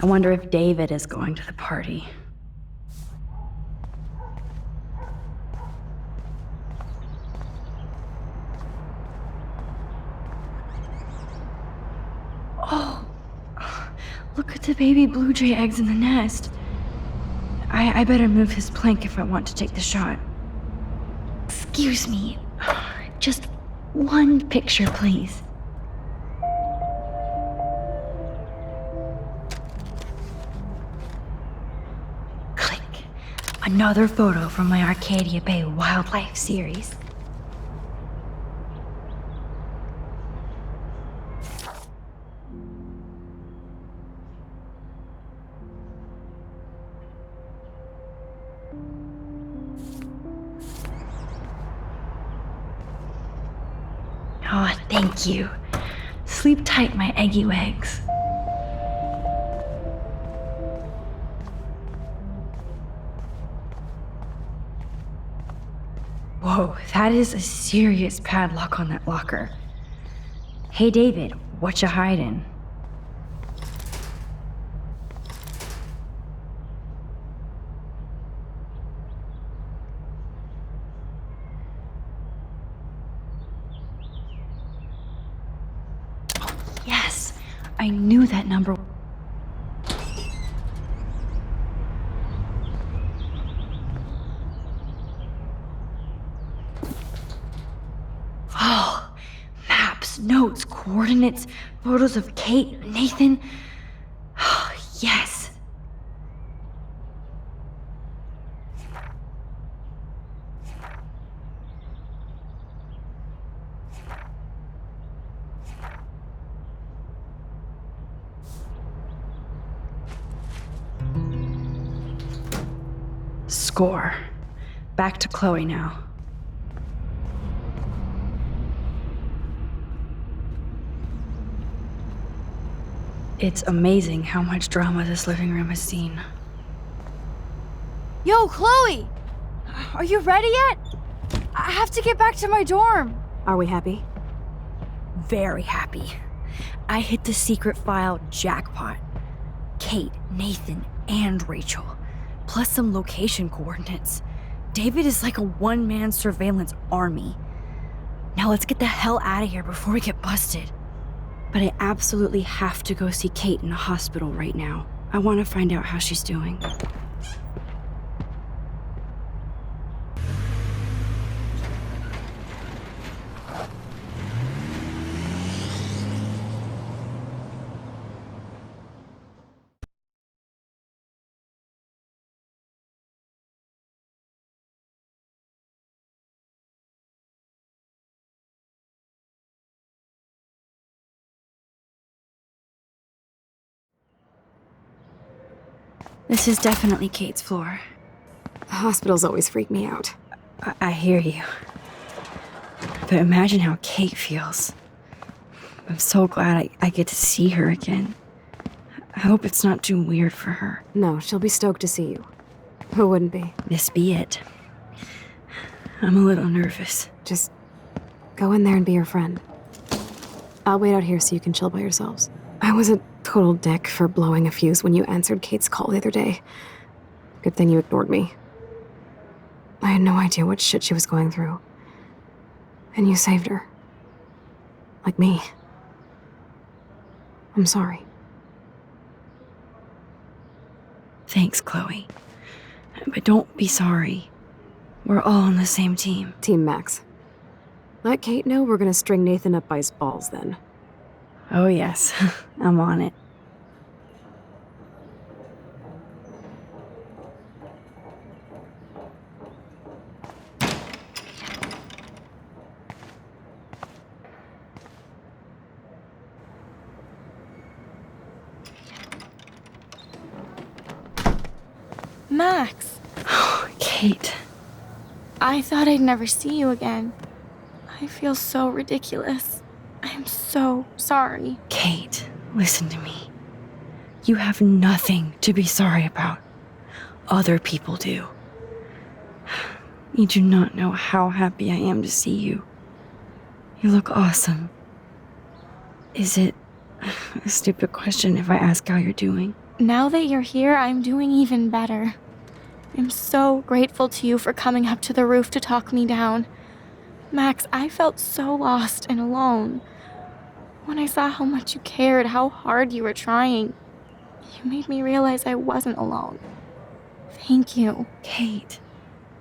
I wonder if David is going to the party. Oh, look at the baby blue jay eggs in the nest. I better move his plank if I want to take the shot. Excuse me, just one picture, please. Click. Another photo from my Arcadia Bay wildlife series. Oh, thank you. Sleep tight, my eggy wags. Whoa, that is a serious padlock on that locker. Hey, David, what you hiding? Yes, I knew that number. Oh, maps, notes, coordinates, photos of Kate, Nathan. Oh, yes. Score. Back to Chloe now. It's amazing how much drama this living room has seen. Yo, Chloe! Are you ready yet? I have to get back to my dorm. Are we happy? Very happy. I hit the secret file jackpot. Kate, Nathan, and Rachel. Plus some location coordinates. David is like a one-man surveillance army. Now let's get the hell out of here before we get busted. But I absolutely have to go see Kate in the hospital right now. I want to find out how she's doing. This is definitely Kate's floor. Hospitals always freak me out. I hear you. But imagine how Kate feels. I'm so glad I get to see her again. I hope it's not too weird for her. No, she'll be stoked to see you. Who wouldn't be? This be it. I'm a little nervous. Just go in there and be your friend. I'll wait out here so you can chill by yourselves. I was a total dick for blowing a fuse when you answered Kate's call the other day. Good thing you ignored me. I had no idea what shit she was going through. And you saved her. Like me. I'm sorry. Thanks, Chloe. But don't be sorry. We're all on the same team. Team Max. Let Kate know we're gonna string Nathan up by his balls then. Oh yes, I'm on it. Max, Kate. I thought I'd never see you again. I feel so ridiculous. I'm so sorry. Kate, listen to me. You have nothing to be sorry about. Other people do. You do not know how happy I am to see you. You look awesome. Is it a stupid question if I ask how you're doing? Now that you're here, I'm doing even better. I'm so grateful to you for coming up to the roof to talk me down. Max, I felt so lost and alone. When I saw how much you cared, how hard you were trying, you made me realize I wasn't alone. Thank you. Kate,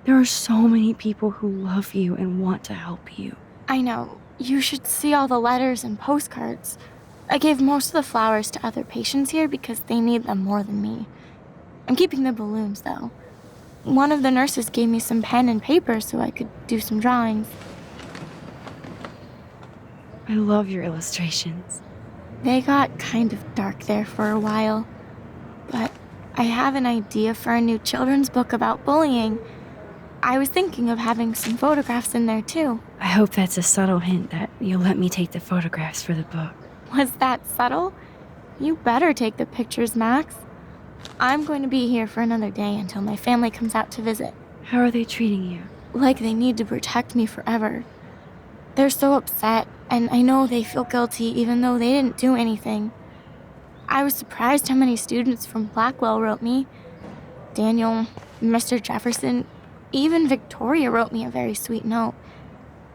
there are so many people who love you and want to help you. I know. You should see all the letters and postcards. I gave most of the flowers to other patients here because they need them more than me. I'm keeping the balloons, though. One of the nurses gave me some pen and paper so I could do some drawings. I love your illustrations. They got kind of dark there for a while, but I have an idea for a new children's book about bullying. I was thinking of having some photographs in there, too. I hope that's a subtle hint that you'll let me take the photographs for the book. Was that subtle? You better take the pictures, Max. I'm going to be here for another day until my family comes out to visit. How are they treating you? Like they need to protect me forever. They're so upset, and I know they feel guilty even though they didn't do anything. I was surprised how many students from Blackwell wrote me. Daniel, Mr. Jefferson, even Victoria wrote me a very sweet note.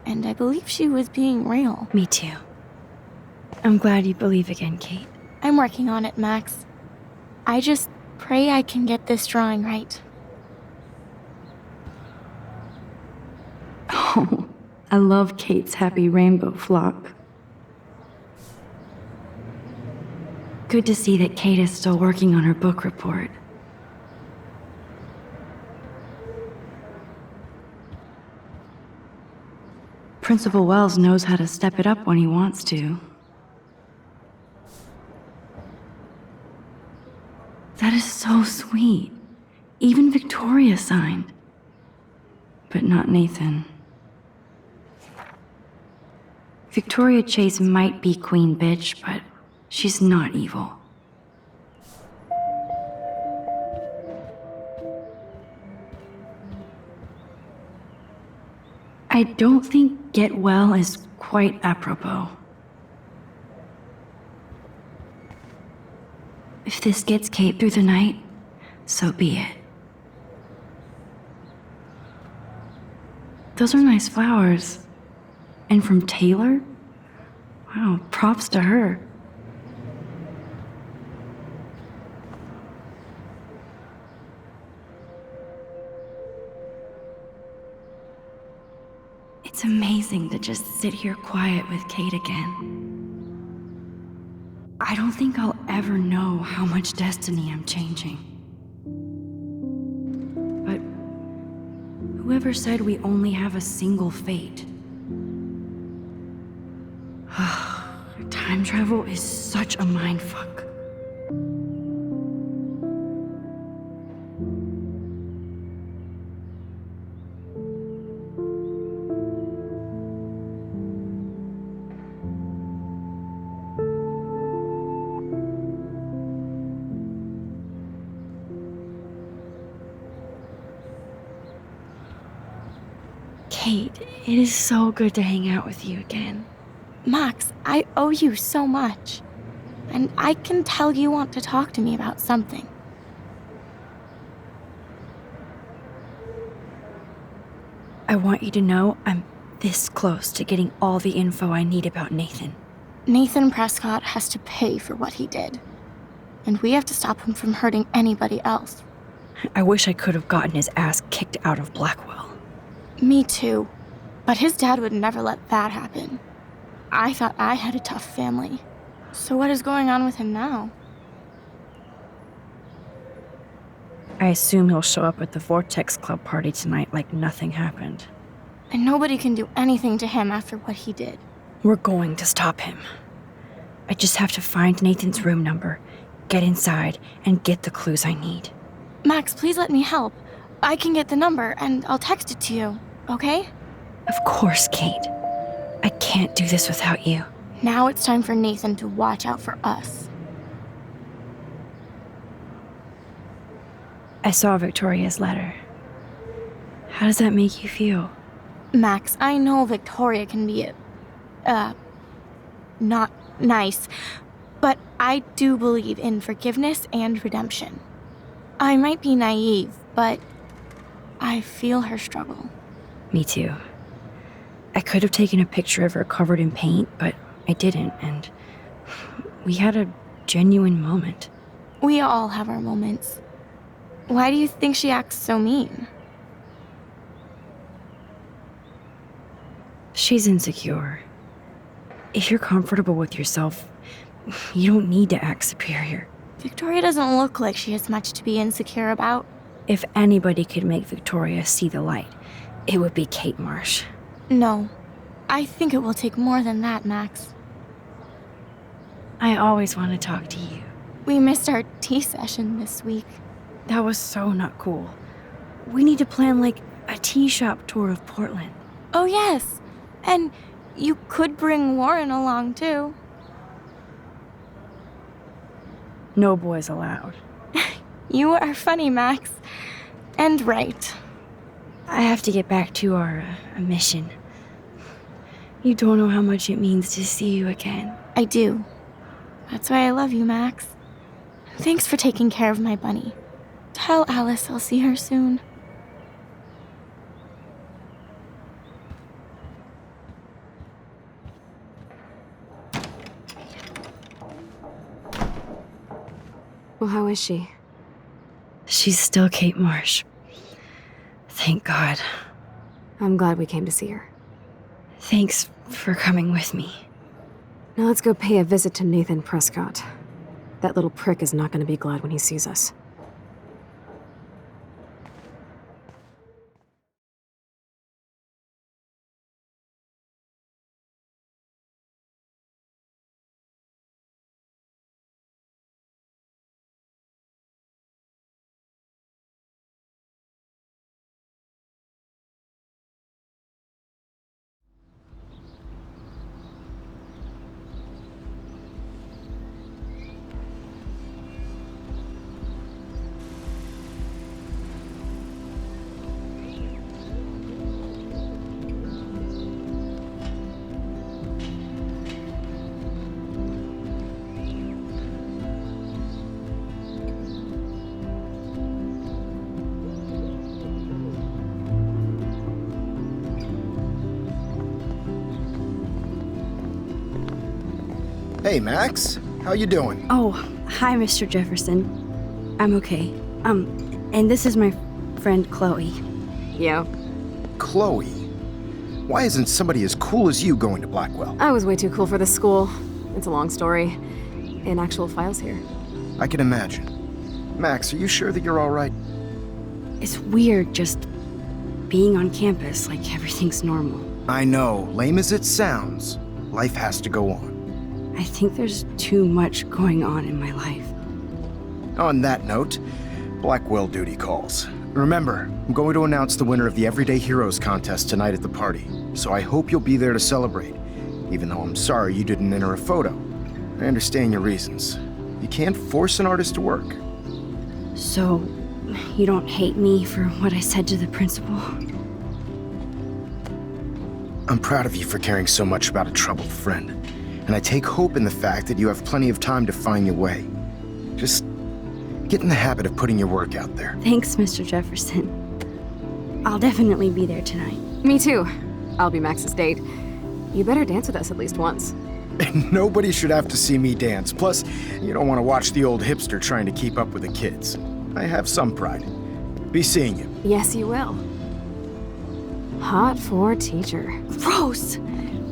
And I believe she was being real. Me too. I'm glad you believe again, Kate. I'm working on it, Max. I just pray I can get this drawing right. Oh, I love Kate's happy rainbow flock. Good to see that Kate is still working on her book report. Principal Wells knows how to step it up when he wants to. That is so sweet. Even Victoria signed. But not Nathan. Victoria Chase might be queen bitch, but she's not evil. I don't think get well is quite apropos. If this gets Kate through the night, so be it. Those are nice flowers. And from Taylor? Wow, props to her. It's amazing to just sit here quiet with Kate again. I don't think I'll ever know how much destiny I'm changing. But whoever said we only have a single fate? Time travel is such a mindfuck. Kate, it is so good to hang out with you again. Max, I owe you so much. And I can tell you want to talk to me about something. I want you to know I'm this close to getting all the info I need about Nathan. Nathan Prescott has to pay for what he did. And we have to stop him from hurting anybody else. I wish I could have gotten his ass kicked out of Blackwell. Me too. But his dad would never let that happen. I thought I had a tough family. So what is going on with him now? I assume he'll show up at the Vortex Club party tonight like nothing happened. And nobody can do anything to him after what he did. We're going to stop him. I just have to find Nathan's room number, get inside, and get the clues I need. Max, please let me help. I can get the number, and I'll text it to you, okay? Of course, Kate. I can't do this without you. Now it's time for Nathan to watch out for us. I saw Victoria's letter. How does that make you feel? Max, I know Victoria can be, not nice, But I do believe in forgiveness and redemption. I might be naive, but I feel her struggle. Me too. I could have taken a picture of her covered in paint, but I didn't, and we had a genuine moment. We all have our moments. Why do you think she acts so mean? She's insecure. If you're comfortable with yourself, you don't need to act superior. Victoria doesn't look like she has much to be insecure about. If anybody could make Victoria see the light, it would be Kate Marsh. No. I think it will take more than that, Max. I always want to talk to you. We missed our tea session this week. That was so not cool. We need to plan, like, a tea shop tour of Portland. Oh, yes. And you could bring Warren along, too. No boys allowed. You are funny, Max. And right. I have to get back to our mission. You don't know how much it means to see you again. I do. That's why I love you, Max. Thanks for taking care of my bunny. Tell Alice I'll see her soon. Well, how is she? She's still Kate Marsh. Thank God. I'm glad we came to see her. Thanks for coming with me. Now let's go pay a visit to Nathan Prescott. That little prick is not going to be glad when he sees us. Hey, Max. How you doing? Oh, hi, Mr. Jefferson. I'm okay. And this is my friend Chloe. Yo. Chloe. Why isn't somebody as cool as you going to Blackwell? I was way too cool for this school. It's a long story. In actual files here. I can imagine. Max, are you sure that you're all right? It's weird just being on campus like everything's normal. I know, lame as it sounds, life has to go on. I think there's too much going on in my life. On that note, Blackwell duty calls. Remember, I'm going to announce the winner of the Everyday Heroes contest tonight at the party, so I hope you'll be there to celebrate, even though I'm sorry you didn't enter a photo. I understand your reasons. You can't force an artist to work. So, you don't hate me for what I said to the principal? I'm proud of you for caring so much about a troubled friend, and I take hope in the fact that you have plenty of time to find your way. Just get in the habit of putting your work out there. Thanks, Mr. Jefferson. I'll definitely be there tonight. Me too. I'll be Max's date. You better dance with us at least once. And nobody should have to see me dance. Plus, you don't want to watch the old hipster trying to keep up with the kids. I have some pride. Be seeing you. Yes, you will. Hot for teacher. Gross!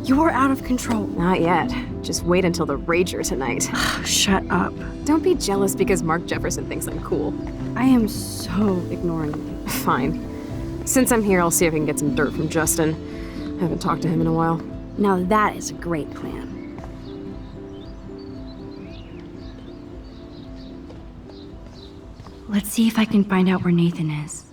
You're out of control. Not yet. Just wait until the rager tonight. Shut up. Don't be jealous because Mark Jefferson thinks I'm cool. I am so ignoring you. Fine. Since I'm here, I'll see if I can get some dirt from Justin. I haven't talked to him in a while. Now that is a great plan. Let's see if I can find out where Nathan is.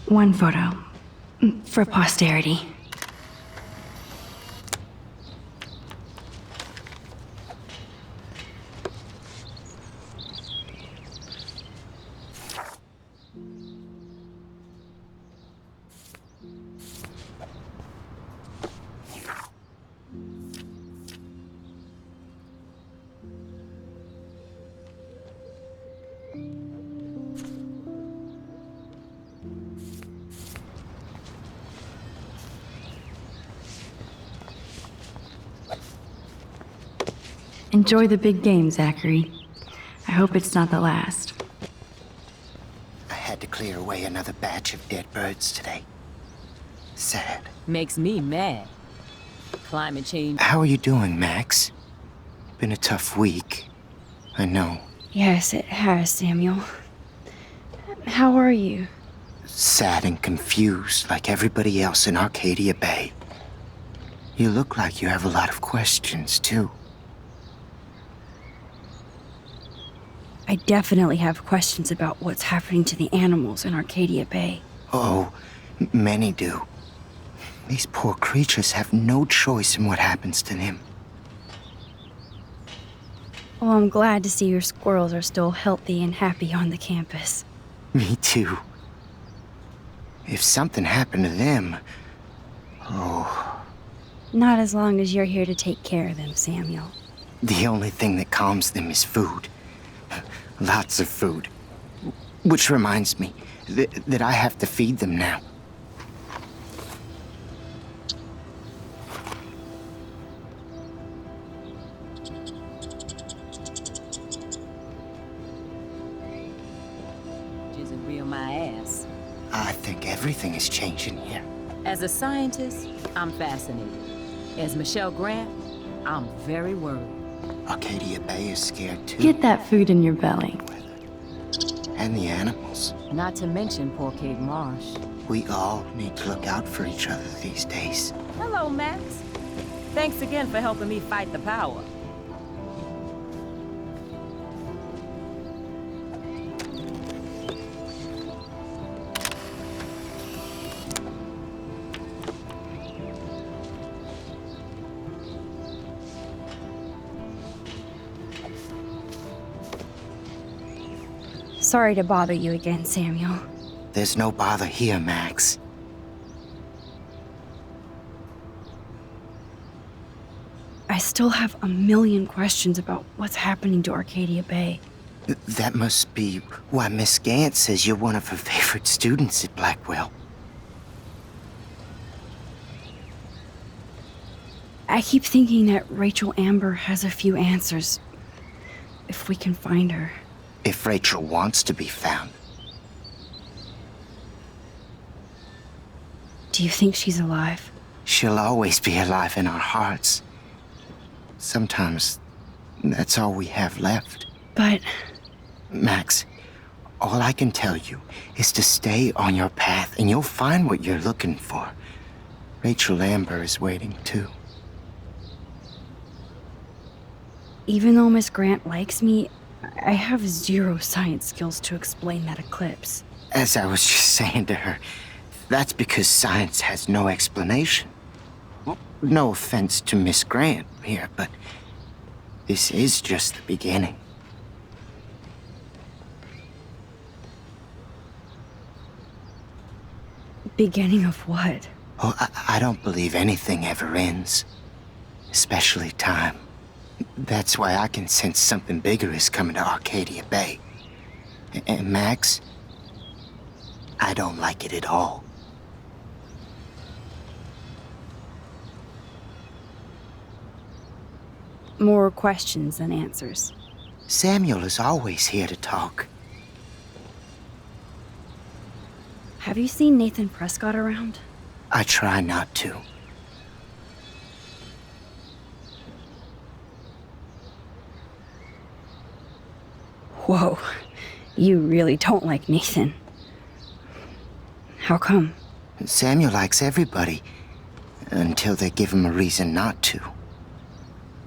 One photo. For posterity. Enjoy the big game, Zachary. I hope it's not the last. I had to clear away another batch of dead birds today. Sad. Makes me mad. Climate change. How are you doing, Max? Been a tough week. I know. Yes, it has, Samuel. How are you? Sad and confused like everybody else in Arcadia Bay. You look like you have a lot of questions, too. I definitely have questions about what's happening to the animals in Arcadia Bay. Oh, many do. These poor creatures have no choice in what happens to them. Well, I'm glad to see your squirrels are still healthy and happy on the campus. Me too. If something happened to them... Oh, Not as long as you're here to take care of them, Samuel. the only thing that calms them is food. Lots of food. Which reminds me that I have to feed them now. Isn't real my ass. I think everything is changing here. As a scientist, I'm fascinated. As Michelle Grant, I'm very worried. Arcadia Bay is scared too. Get that food in your belly. And the animals. Not to mention poor Kate Marsh. We all need to look out for each other these days. Hello, Max. Thanks again for helping me fight the power. Sorry to bother you again, Samuel. There's no bother here, Max. I still have a million questions about what's happening to Arcadia Bay. That must be why Miss Gant says you're one of her favorite students at Blackwell. I keep thinking that Rachel Amber has a few answers. If we can find her. If Rachel wants to be found. Do you think she's alive? She'll always be alive in our hearts. Sometimes that's all we have left. But Max, all I can tell you is to stay on your path and you'll find what you're looking for. Rachel Amber is waiting too. even though Miss Grant likes me, I have zero science skills to explain that eclipse. As I was just saying to her, that's because science has no explanation. Well, no offense to Miss Grant here, but this is just the beginning. Beginning of what? Oh, I don't believe anything ever ends. Especially time. That's why I can sense something bigger is coming to Arcadia Bay. And Max, I don't like it at all. More questions than answers. Samuel is always here to talk. Have you seen Nathan Prescott around? I try not to. Whoa, you really don't like Nathan. How come? Samuel likes everybody, until they give him a reason not to.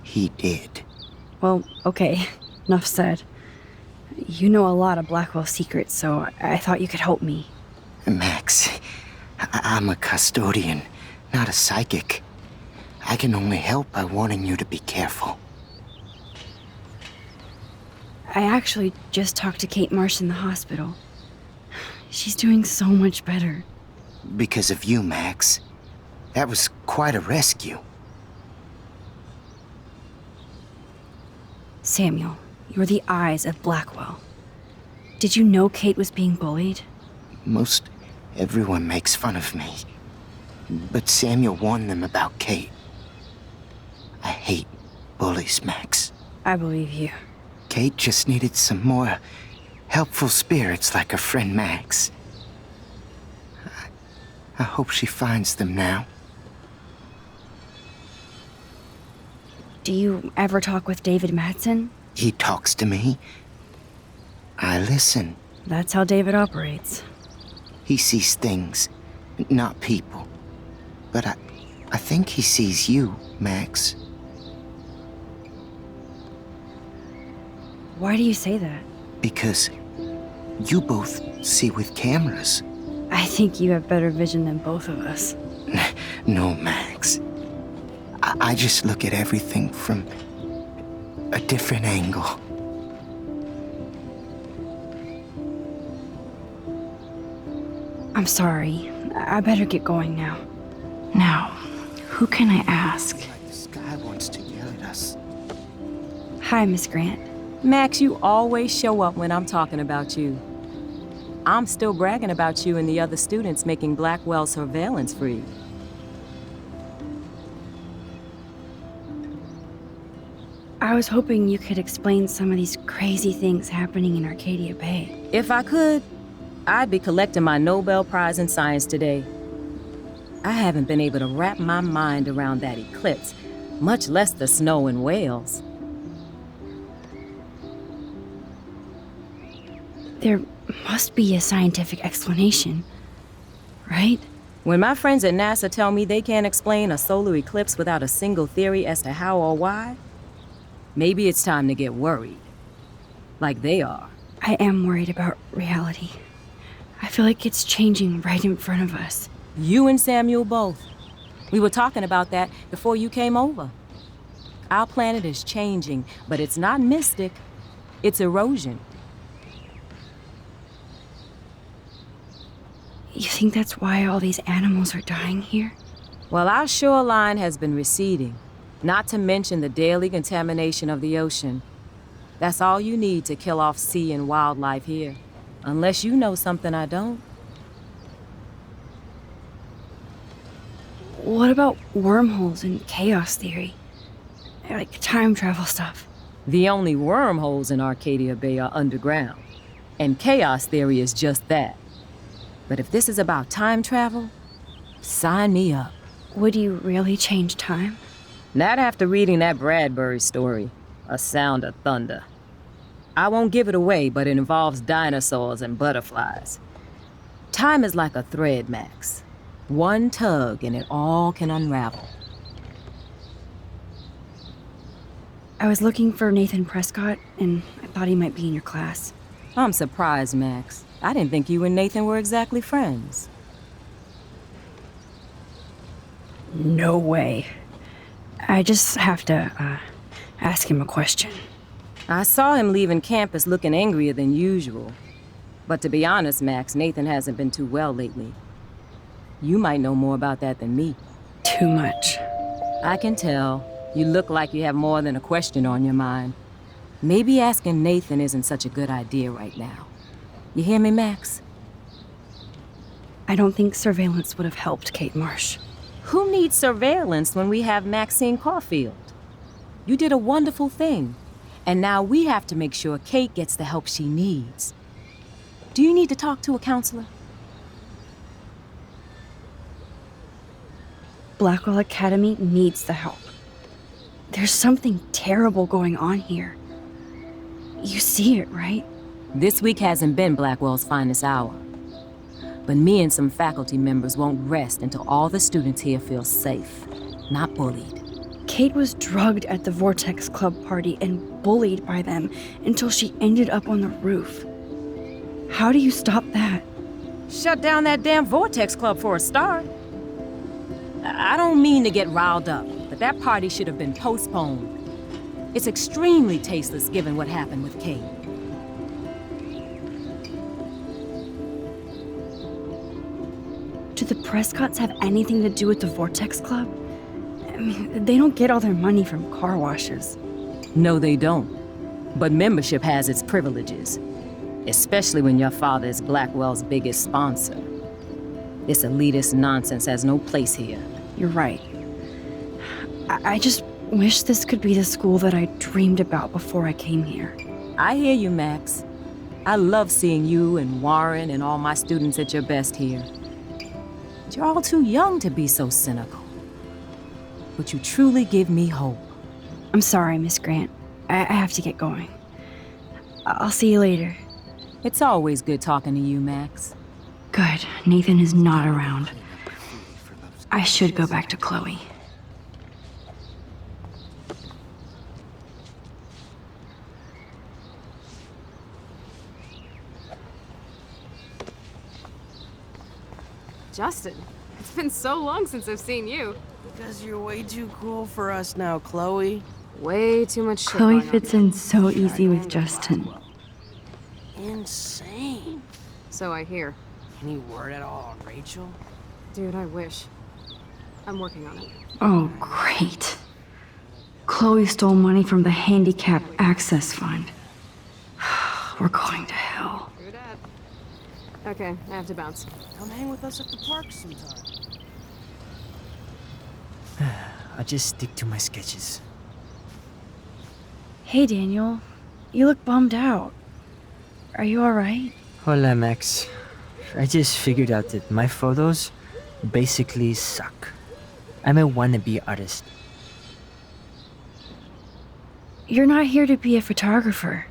He did. Well, okay, enough said. You know a lot of Blackwell secrets, so I thought you could help me. Max, I'm a custodian, not a psychic. I can only help by warning you to be careful. I actually just talked to Kate Marsh in the hospital. She's doing so much better. Because of you, Max. That was quite a rescue. Samuel, you're the eyes of Blackwell. Did you know Kate was being bullied? Most everyone makes fun of me. But Samuel warned them about Kate. I hate bullies, Max. I believe you. Kate just needed some more helpful spirits like her friend Max. I hope she finds them now. Do you ever talk with David Madsen? He talks to me. I listen. That's how David operates. He sees things, not people. But I think he sees you, Max. Why do you say that? Because you both see with cameras. I think you have better vision than both of us. No, Max. I just look at everything from a different angle. I'm sorry. I better get going now. Now, who can I ask? Like the sky wants to yell at us. Hi, Miss Grant. Max, you always show up when I'm talking about you. I'm still bragging about you and the other students making Blackwell surveillance free. I was hoping you could explain some of these crazy things happening in Arcadia Bay. If I could, I'd be collecting my Nobel Prize in Science today. I haven't been able to wrap my mind around that eclipse, much less the snow in Wales. There must be a scientific explanation, right? When my friends at NASA tell me they can't explain a solar eclipse without a single theory as to how or why, maybe it's time to get worried. Like they are. I am worried about reality. I feel like it's changing right in front of us. You and Samuel both. We were talking about that before you came over. Our planet is changing, but it's not mystic. It's erosion. You think that's why all these animals are dying here? Well, our shoreline has been receding, not to mention the daily contamination of the ocean. That's all you need to kill off sea and wildlife here. Unless you know something I don't. What about wormholes and chaos theory? Like time travel stuff. The only wormholes in Arcadia Bay are underground. And chaos theory is just that. But if this is about time travel, sign me up. Would you really change time? Not after reading that Bradbury story, A Sound of Thunder. I won't give it away, but it involves dinosaurs and butterflies. Time is like a thread, Max. One tug and it all can unravel. I was looking for Nathan Prescott, and I thought he might be in your class. I'm surprised, Max. I didn't think you and Nathan were exactly friends. No way. I just have to, ask him a question. I saw him leaving campus looking angrier than usual. But to be honest, Max, Nathan hasn't been too well lately. You might know more about that than me. Too much. I can tell. You look like you have more than a question on your mind. Maybe asking Nathan isn't such a good idea right now. You hear me, Max? I don't think surveillance would have helped Kate Marsh. Who needs surveillance when we have Maxine Caulfield? You did a wonderful thing. And now we have to make sure Kate gets the help she needs. Do you need to talk to a counselor? Blackwell Academy needs the help. There's something terrible going on here. You see it, right? This week hasn't been Blackwell's finest hour. But me and some faculty members won't rest until all the students here feel safe, not bullied. Kate was drugged at the Vortex Club party and bullied by them until she ended up on the roof. How do you stop that? Shut down that damn Vortex Club for a start. I don't mean to get riled up, but that party should have been postponed. It's extremely tasteless given what happened with Kate. Do the Prescotts have anything to do with the Vortex Club? I mean, they don't get all their money from car washes. No, they don't. But membership has its privileges. Especially when your father is Blackwell's biggest sponsor. This elitist nonsense has no place here. You're right. I just wish this could be the school that I dreamed about before I came here. I hear you, Max. I love seeing you and Warren and all my students at your best here. But you're all too young to be so cynical. But you truly give me hope. I'm sorry, Miss Grant. I have to get going. I'll see you later. It's always good talking to you, Max. Good. Nathan is not around. I should go back to Chloe. Justin, it's been so long since I've seen you. Because you're way too cool for us now, Chloe. Way too much shit Chloe going on. fits in so easy with Justin. Insane. So I hear. Any word at all on Rachel? Dude, I wish. I'm working on it. Oh, great. Chloe stole money from the Handicap Access Fund. We're going to hell. True dat. Okay, I have to bounce. Come hang with us at the park sometime. I'll just stick to my sketches. Hey, Daniel. You look bummed out. Are you alright? Hola, Max. I just figured out that my photos basically suck. I'm a wannabe artist. You're not here to be a photographer.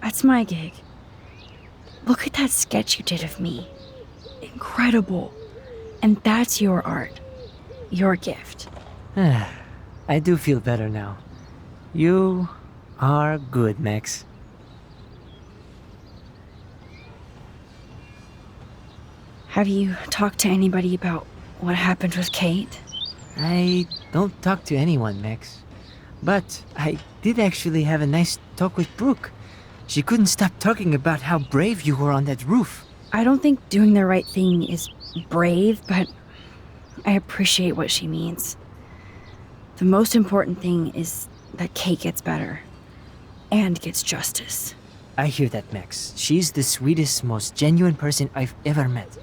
That's my gig. Look at that sketch you did of me. Incredible. And that's your art. Your gift. I do feel better now. You are good, Max. Have you talked to anybody about what happened with Kate? I don't talk to anyone, Max. But I did actually have a nice talk with Brooke. She couldn't stop talking about how brave you were on that roof. I don't think doing the right thing is brave, but I appreciate what she means. The most important thing is that Kate gets better and gets justice. I hear that, Max. She's the sweetest, most genuine person I've ever met.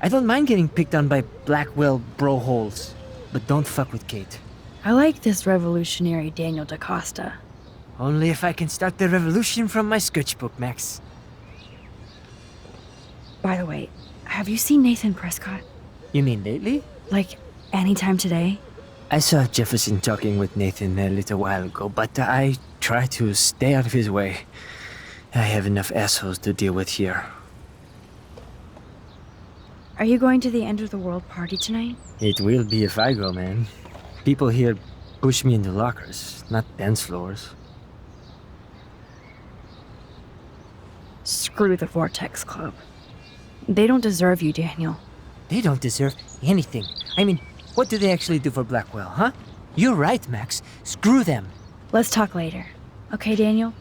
I don't mind getting picked on by Blackwell bro holes, but don't fuck with Kate. I like this revolutionary Daniel DaCosta. Only if I can start the revolution from my sketchbook, Max. By the way, have you seen Nathan Prescott? You mean lately? Like, anytime today? I saw Jefferson talking with Nathan a little while ago, but I try to stay out of his way. I have enough assholes to deal with here. Are you going to the end of the world party tonight? It will be if I go, man. People here push me into lockers, not dance floors. Screw the Vortex Club. They don't deserve you, Daniel. They don't deserve anything. I mean, what do they actually do for Blackwell, huh? You're right, Max. Screw them. Let's talk later. Okay, Daniel?